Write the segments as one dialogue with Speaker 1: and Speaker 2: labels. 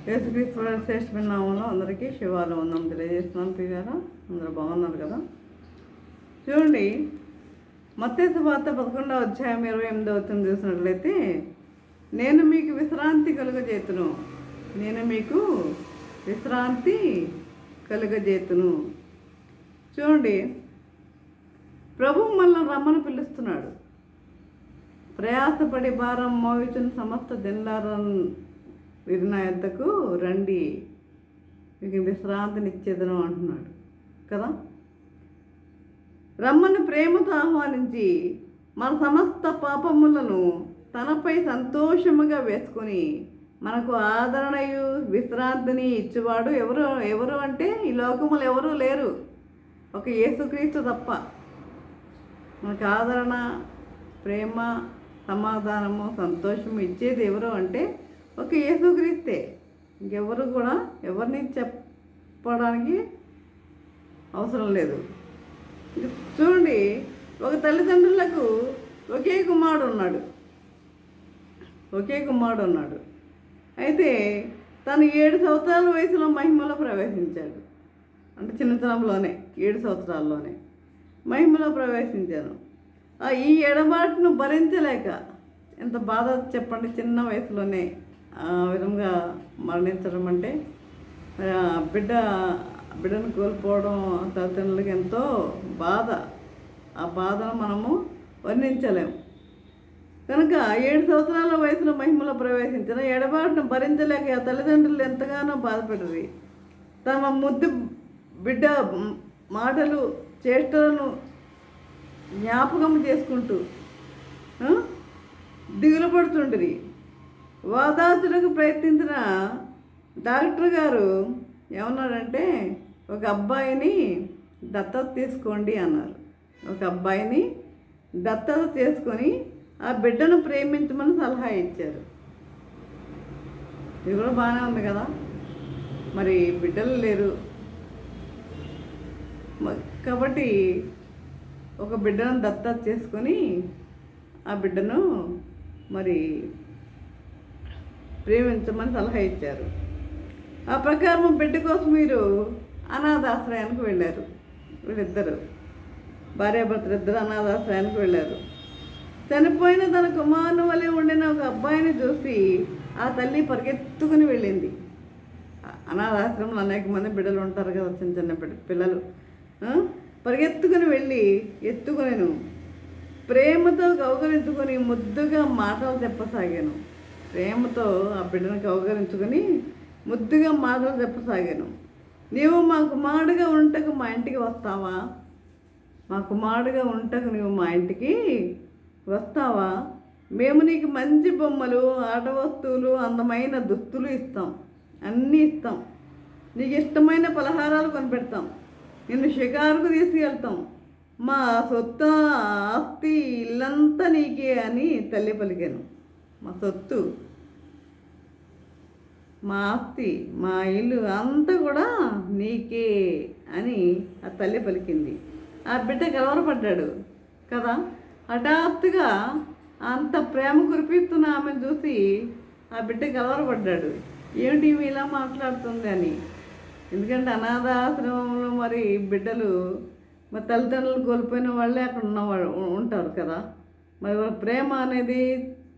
Speaker 1: యేసుక్రీస్తు శ్రేష్టమైన నామంలో అందరికీ శివాలు వందనం తెలియజేస్తున్నాను. పిల్లారా అందరూ బాగున్నారు కదా? చూడండి, మత్తయి సువార్త 11వ అధ్యాయం 28వ వచనం చూసినట్లయితే, నేను మీకు విశ్రాంతి కలుగజేతును, నేను మీకు విశ్రాంతి కలుగజేతును. చూడండి, ప్రభు మనల్ని రమ్మని పిలుస్తున్నాడు. ప్రయాసపడి భారం మోయుచున్న సమస్త దినాలను వీరి నా యొద్దకు రండి, మీకు విశ్రాంతినిచ్చేదను అంటున్నాడు కదా. రమ్మని ప్రేమతో ఆహ్వానించి మన సమస్త పాపములను తనపై సంతోషముగా వేసుకొని మనకు ఆదరణయు విశ్రాంతిని ఇచ్చేవాడు ఎవరు అంటే ఈ లోకములు ఎవరూ లేరు, ఒక యేసుక్రీస్తు తప్ప. మనకు ఆదరణ, ప్రేమ, సమాధానము, సంతోషము ఇచ్చేది ఎవరు అంటే ఒక యేసుక్రీస్తే. ఇంకెవరు కూడా ఎవరిని చెప్పడానికి అవసరం లేదు. చూడండి, ఒక తల్లిదండ్రులకు ఒకే కుమారుడు ఉన్నాడు. అయితే తను 7 సంవత్సరాల వయసులో మహిమలో ప్రవేశించాడు. అంటే చిన్నతనంలోనే 7 సంవత్సరాల్లోనే మహిమలో ప్రవేశించాను. ఈ ఎడబాటును భరించలేక ఎంత బాధ చెప్పండి, చిన్న వయసులోనే ఆ విధంగా మరణించడం అంటే బిడ్డను కోల్పోవడం తల్లిదండ్రులకి ఎంతో బాధ. ఆ బాధను మనము వర్ణించలేము. కనుక 7 సంవత్సరాల వయసులో మహిమలో ప్రవేశించిన ఎడబాటును భరించలేక ఆ తల్లిదండ్రులు ఎంతగానో బాధపడరు. తమ ముద్దు బిడ్డ మాటలు, చేష్టలను జ్ఞాపకం చేసుకుంటూ దిగులు పడుతుండ్రి. వాదాచులకు ప్రయత్నించిన డాక్టర్ గారు ఏమన్నారంటే, ఒక అబ్బాయిని దత్తత తీసుకోండి అన్నారు. ఒక అబ్బాయిని దత్తత తీసుకొని ఆ బిడ్డను ప్రేమించమని సలహా ఇచ్చారు. ఇది కూడా బాగానే ఉంది కదా. మరి బిడ్డలు లేరు కాబట్టి ఒక బిడ్డను దత్తత చేసుకొని ఆ బిడ్డను మరి ప్రేమించమని సలహా ఇచ్చారు. ఆ ప్రకారం బిడ్డ కోసం మీరు అనాథాశ్రయానికి వెళ్ళారు. వీళ్ళిద్దరు భార్యాభర్తలు ఇద్దరు అనాథాశ్రయానికి వెళ్ళారు. చనిపోయిన తన కుమారుని వలె ఉండిన ఒక అబ్బాయిని చూసి ఆ తల్లి పరిగెత్తుకుని వెళ్ళింది. అనాథాశ్రమంలో అనేక మంది బిడ్డలు ఉంటారు కదా, చిన్న చిన్న పిల్లలు. పరిగెత్తుకుని వెళ్ళి ఎత్తుకొనిను, ప్రేమతో కౌగలించుకొని ముద్దుగా మాటలు చెప్పసాగాను. ప్రేమతో ఆ బిడ్డను కౌగలించుకొని ముద్దుగా మాటలు చెప్పసాగాను. నీవు మా కుమారుడుగా ఉంటకు మా ఇంటికి వస్తావా? మా కుమారుడుగా ఉంటకు నీవు మా ఇంటికి వస్తావా? మేము నీకు మంచి బొమ్మలు, ఆట వస్తువులు, అందమైన దుస్తులు ఇస్తాం, అన్నీ ఇస్తాం. నీకు ఇష్టమైన పలహారాలు కొనిపెడతాం, నిన్ను షికారుకు తీసుకెళ్తాం, మా సొత్తు ఆస్తి ఇల్లంతా నీకే అని తల్లి పలికాను. మా సొత్తు, మా ఆస్తి, మా ఇల్లు అంతా కూడా నీకే అని ఆ తల్లి పలికింది. ఆ బిడ్డ కలవరపడ్డాడు కదా. హఠాత్తుగా అంత ప్రేమ కురిపిస్తున్న ఆమెను చూసి ఆ బిడ్డ కలవరపడ్డాడు. ఏమిటి ఇవి ఇలా మాట్లాడుతుంది అని. ఎందుకంటే అనాథాశ్రమంలో మరి బిడ్డలు మరి తల్లిదండ్రులు కోల్పోయిన వాళ్ళే అక్కడ ఉన్నవాళ్ళు ఉంటారు కదా. మరి వాళ్ళ ప్రేమ అనేది,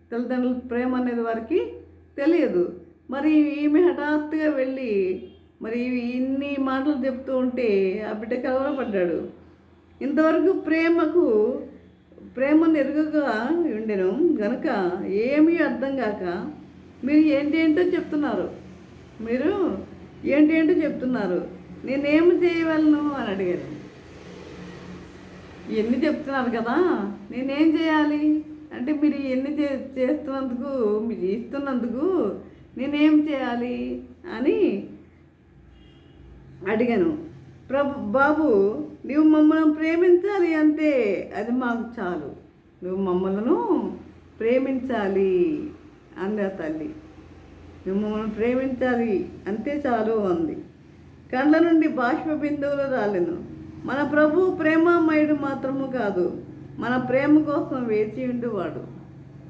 Speaker 1: తల్లిదండ్రుల ప్రేమ అనేది వారికి తెలియదు. మరి ఈమె హఠాత్తుగా వెళ్ళి మరి ఇన్ని మాటలు చెప్తూ ఉంటే ఆ బిడ్డ కలవరపడ్డాడు. ఇంతవరకు ప్రేమను ఎరుగగా ఉండెను గనుక ఏమీ అర్థం కాక, మీరు ఏంటేంటో చెప్తున్నారు, నేనేమి చేయగలను అని అడిగారు. ఇవన్నీ చెప్తున్నారు కదా, నేనేం చేయాలి అంటే, మీరు ఇవన్నీ చేస్తున్నందుకు, మీరు ఇస్తున్నందుకు నేనేం చేయాలి అని అడిగాను. బాబు, నువ్వు మమ్మల్ని ప్రేమించాలి అంతే, అది మాకు చాలు. నువ్వు మమ్మల్ని ప్రేమించాలి అంది ఆ తల్లి. నువ్వు మమ్మల్ని ప్రేమించాలి అంతే చాలు అంది. కండ్ల నుండి బాష్ప బిందువులు రాలెను. మన ప్రభు ప్రేమామయుడు మాత్రము కాదు, మన ప్రేమ కోసం వేచి ఉండేవాడు.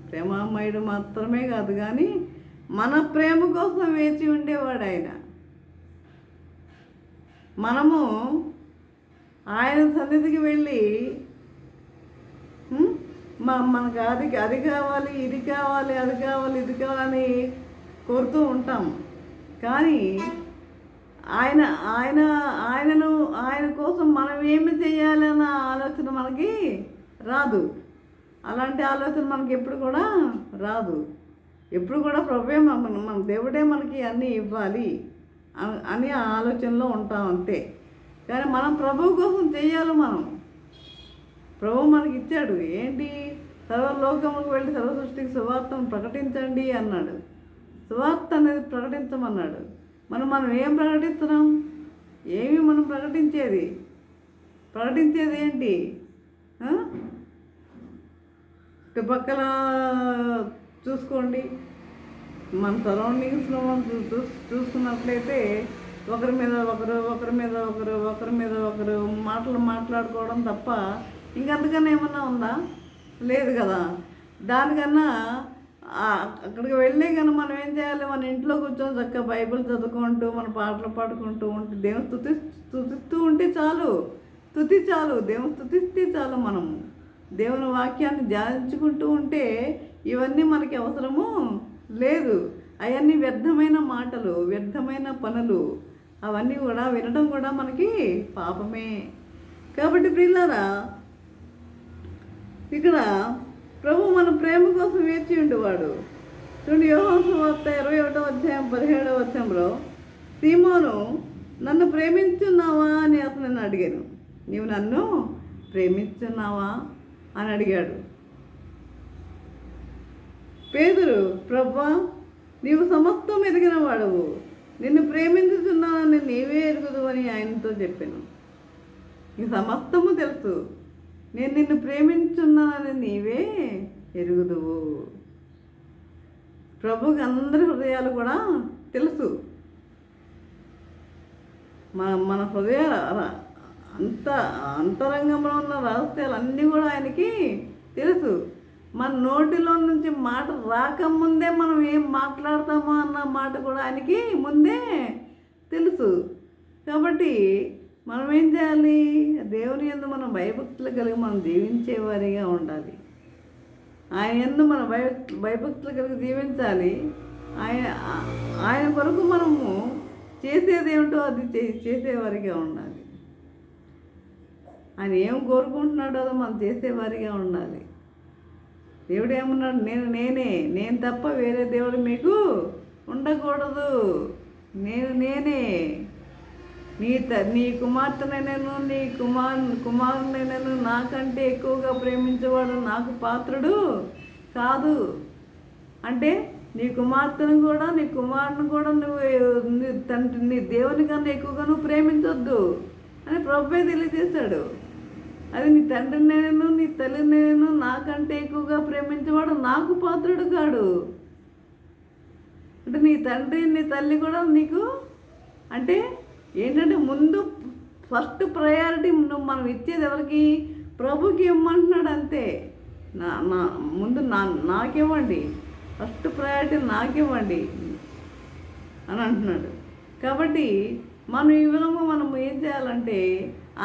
Speaker 1: ప్రేమామయుడు మాత్రమే కాదు కానీ మన ప్రేమ కోసం వేచి ఉండేవాడు ఆయన. మనము ఆయన సన్నిధికి వెళ్ళి మనకు అది కావాలి, ఇది కావాలి, అది కావాలి, ఇది కావాలని కోరుతూ ఉంటాం. కానీ ఆయన ఆయన ఆయనను ఆయన కోసం మనం ఏమి చేయాలన్న ఆలోచన మనకి రాదు. అలాంటి ఆలోచన మనకి ఎప్పుడు కూడా రాదు. ఎప్పుడు కూడా ప్రభువే మన దేవుడే మనకి అన్నీ ఇవ్వాలి అని ఆలోచనలో ఉంటాం అంతే. కానీ మనం ప్రభువు కోసం చేయాలి. మనం ప్రభువు మనకి ఇచ్చాడు. ఏంటి? సర్వలోకములకు వెళ్ళి సర్వ సృష్టికి సువార్తను ప్రకటించండి అన్నాడు. సువార్త అనేది ప్రకటించమన్నాడు. మనం ఏం ప్రకటిస్తున్నాం? ఏమి మనం ప్రకటించేది ఏంటి? చుట్టుపక్కల చూసుకోండి, మన సరౌండింగ్స్లో మనం చూసుకున్నట్లయితే ఒకరి మీద ఒకరు మాటలు మాట్లాడుకోవడం తప్ప ఇంకంతకన్నా ఏమన్నా ఉందా? లేదు కదా. దానికన్నా అక్కడికి వెళ్ళే కానీ మనం ఏం చేయాలి? మన ఇంట్లో కూర్చొని చక్కగా బైబిల్ చదువుకుంటూ మన పాటలు పాడుకుంటూ ఉంటే దేవుని స్తుతిస్తూ ఉంటే చాలు. దేవుని స్తుతిస్తే చాలు. మనము దేవుని వాక్యాన్ని ధ్యానించుకుంటూ ఉంటే ఇవన్నీ మనకి అవసరము లేదు. అవన్నీ వ్యర్థమైన మాటలు, వ్యర్థమైన పనులు, అవన్నీ కూడా వినడం కూడా మనకి పాపమే. కాబట్టి ప్రియులారా, ఇక్కడ ప్రభు మన ప్రేమ కోసం వేచి ఉండేవాడు. చూడండి, యోహాను సువార్త 21వ అధ్యాయం 17వ వచనంలో, సీమోను, నన్ను ప్రేమించున్నావా అని అతను నన్ను అడిగాను. నీవు నన్ను ప్రేమించున్నావా అని అడిగాడు. పేతురు, ప్రభువా, నీవు సమస్తం ఎరిగిన వాడవు, నిన్ను ప్రేమించుతున్నానని నీవే ఎరుగుదు అని ఆయనతో చెప్పాను. నీకు సమస్తము తెలుసు, నేను నిన్ను ప్రేమించున్నానని నీవే ఎరుగుదువు. ప్రభుకి అందరి హృదయాలు కూడా తెలుసు. మన హృదయ అంతరంగంలో ఉన్న రహస్యాలు అన్నీ కూడా ఆయనకి తెలుసు. మన నోటిలో నుంచి మాట రాకముందే మనం ఏం మాట్లాడతామో అన్న మాట కూడా ఆయనకి ముందే తెలుసు. కాబట్టి మనం ఏం చేయాలి? దేవుని యందు మనం భయభక్తులు కలిగి మనం జీవించేవారిగా ఉండాలి. ఆయన యందు మన భయభక్తులు కలిగి జీవించాలి. ఆయన కొరకు మనము చేసేది ఏమిటో అది చేసేవారిగా ఉండాలి. ఆయన ఏం కోరుకుంటున్నాడో అది మనం చేసేవారిగా ఉండాలి. దేవుడు ఏమన్నాడు? నేను తప్ప వేరే దేవుడు మీకు ఉండకూడదు. నేనే నీ కుమార్తెనైనను నీ కుమారునైనను నాకంటే ఎక్కువగా ప్రేమించేవాడు నాకు పాత్రుడు కాదు. అంటే నీ కుమార్తెను కూడా నీ కుమారుని కూడా నీ దేవుని కన్నా ఎక్కువగా నువ్వు ప్రేమించొద్దు అని ప్రభువే తెలియజేశాడు. అది నీ తండ్రినైనను నీ తల్లినైనను నాకంటే ఎక్కువగా ప్రేమించేవాడు నాకు పాత్రుడు కాడు. అంటే నీ తండ్రి నీ తల్లి కూడా నీకు అంటే ఏంటంటే ముందు ఫస్ట్ ప్రయారిటీ మనం ఇచ్చేది ఎవరికి? ప్రభుకి ఇవ్వమంటున్నాడు అంతే. ముందు నాకివ్వండి, ఫస్ట్ ప్రయారిటీ నాకివ్వండి అని అంటున్నాడు. కాబట్టి మనం ఈ విధంగా మనం ఏం చేయాలంటే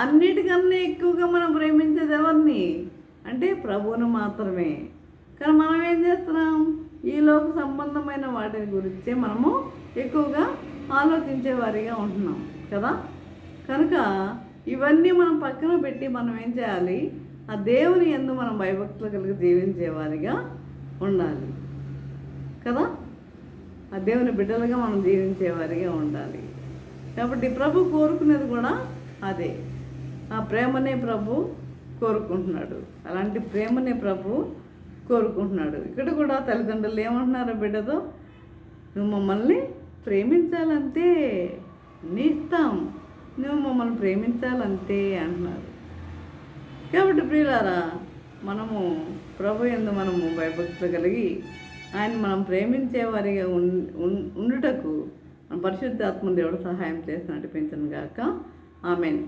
Speaker 1: అన్నిటికన్నా ఎక్కువగా మనం ప్రేమించేది ఎవరిని అంటే ప్రభువును మాత్రమే. కానీ మనం ఏం చేస్తున్నాం? ఈ లోక సంబంధమైన వాటి గురించే మనము ఎక్కువగా ఆలోచించే వారిగా ఉంటున్నాం కదా. కనుక ఇవన్నీ మనం పక్కన పెట్టి మనం ఏం చేయాలి? ఆ దేవుని యందు మనం భయభక్తులు కలిగి జీవించేవారిగా ఉండాలి కదా. ఆ దేవుని బిడ్డలుగా మనం జీవించేవారిగా ఉండాలి. కాబట్టి ప్రభు కోరుకునేది కూడా అదే. ఆ ప్రేమనే ప్రభు కోరుకుంటున్నాడు. అలాంటి ప్రేమనే ప్రభు కోరుకుంటున్నాడు. ఇక్కడ కూడా తల్లిదండ్రులు ఏమంటున్నారు బిడ్డతో? నువ్వు మమ్మల్ని ప్రేమించాలంతే, నీ ఇష్టం, నువ్వు మమ్మల్ని ప్రేమించాలంతే అంటున్నారు. కాబట్టి ప్రియులారా, మనము ప్రభు యందు మనము భయభక్తులు కలిగి ఆయన మనం ప్రేమించేవారిగా ఉండుటకు మన పరిశుద్ధాత్మ దేవుడు సహాయం చేసి నడిపించను గాక. ఆమెన్.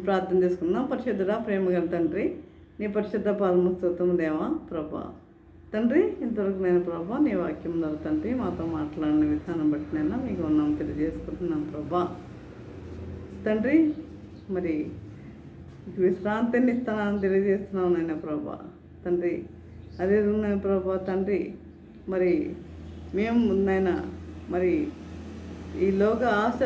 Speaker 1: ప్రార్థన చేసుకుందాం. పరిశుద్ధుడా, ప్రేమగల తండ్రి, నీ పరిశుద్ధ పాదముస్తోత్రము దేవా. ప్రభా, తండ్రి, ఇంతవరకు నేను ప్రభా నీ వాక్యం ద్వారా తండ్రి మాతో మాట్లాడిన విధానం బట్టి నేను మీకు ఉన్నాం తెలియజేసుకుంటున్నాను ప్రభా. తండ్రి, మరి విశ్రాంతిని ఇస్తానని తెలియజేస్తున్నాను నాయన ప్రభా. తండ్రి, అదే ఉన్నాయి ప్రభా. తండ్రి, మరి మేము నాయన మరి ఈ లోక ఆశ